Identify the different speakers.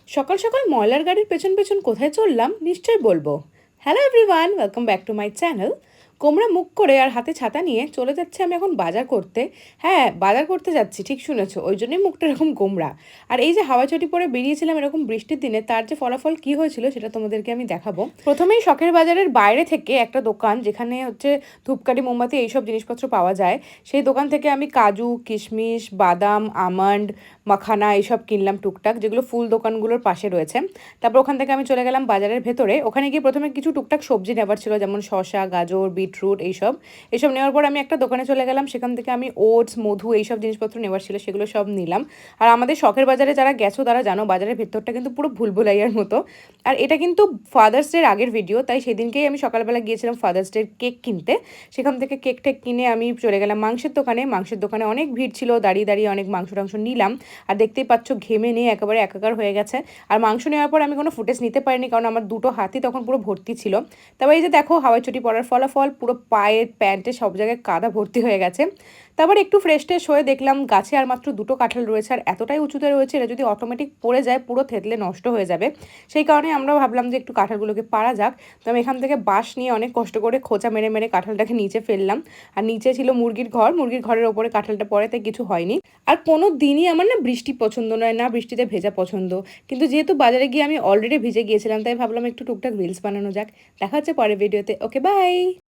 Speaker 1: সকাল সকাল ময়লার গাড়ির পেছন পেছন কোথায় চললাম নিশ্চয়ই বলবো। Hello everyone, welcome back to my channel. কোমরা মুখ করে আর হাতে ছাতা নিয়ে চলে যাচ্ছে আমি এখন বাজার করতে। হ্যাঁ, বাজার করতে যাচ্ছি, ঠিক শুনেছো, ওই জন্যই মুখটা এরকম গোমরা। আর এই যে হাওয়া চটি পরে বেরিয়েছিলাম এরকম বৃষ্টির দিনে, তার যে ফলাফল কি হয়েছিল সেটা তোমাদেরকে আমি দেখাবো। প্রথমেই শখের বাজারের বাইরে থেকে একটা দোকান, যেখানে হচ্ছে ধূপকাঠি, মোমবাতি এইসব জিনিসপত্র পাওয়া যায়, সেই দোকান থেকে আমি কাজু, কিশমিশ, বাদাম, আমন্ড, মাখানা এইসব কিনলাম টুকটাক, যেগুলো ফুল দোকানগুলোর পাশে রয়েছে। তারপর ওখান থেকে আমি চলে গেলাম বাজারের ভেতরে। ওখানে গিয়ে প্রথমে কিছু টুকটাক সবজি নেবার ছিল, যেমন শসা, গাজর, বিটরুট এইসব। এইসব নেওয়ার পর আমি একটা দোকানে চলে গেলাম, সেখান থেকে আমি ওটস, মধু এইসব জিনিসপত্র নেওয়ার ছিল, সেগুলো সব নিলাম। আর আমাদের শখের বাজারে যারা গেছো তারা জানো, বাজারের ভেতরটা কিন্তু পুরো ভুলভুলাইয়ার মতো। আর এটা কিন্তু ফাদার্স ডের আগের ভিডিও, তাই সেদিনকেই আমি সকালবেলা গিয়েছিলাম ফাদার্স ডের কেক কিনতে। সেখান থেকে কেক টেক কিনে আমি চলে গেলাম মাংসের দোকানে। মাংসের দোকানে অনেক ভিড় ছিল, দাঁড়িয়ে দাঁড়িয়ে অনেক মাংস টাংস নিলাম। আর দেখতেই পাচ্ছ ঘেমে নিয়ে একেবারে একাকার হয়ে গেছে। আর মাংস নেওয়ার পর আমি কোনো ফুটেজ নিতে পারিনি, কারণ আমার দুটো হাতই তখন পুরো ভর্তি ছিল। তবে এই যে দেখো, হাওয়াই চটি পড়ার ফলাফল, পুরো পায়ের প্যান্টে সব জায়গায় কাদা ভর্তি হয়ে গেছে। তারপর একটু ফ্রেশ ট্রেশ হয়ে দেখলাম গাছে আর মাত্র দুটো কাঁঠাল রয়েছে, আর এতটাই উঁচুতে রয়েছে এটা যদি অটোমেটিক পড়ে যায় পুরো থেতলে নষ্ট হয়ে যাবে। সেই কারণে আমরা ভাবলাম যে একটু কাঁঠালগুলোকে পাড়া যাক। তো আমি এখান থেকে বাঁশ নিয়ে অনেক কষ্ট করে খোঁচা মেরে মেরে কাঁঠালটাকে নিচে ফেললাম। আর নিচে ছিল মুরগির ঘর, মুরগির ঘরের ওপরে কাঁঠালটা পড়ে, তাই কিছু হয়নি। আর কোনো দিনই আমার না বৃষ্টি পছন্দ নয়, না বৃষ্টিতে ভেজা পছন্দ। কিন্তু যেহেতু বাজারে গিয়ে আমি অলরেডি ভিজে গিয়েছিলাম, তাই ভাবলাম একটু টুকটাক রিলস বানানো যাক। দেখা হচ্ছে পরের ভিডিওতে। ওকে, বাই।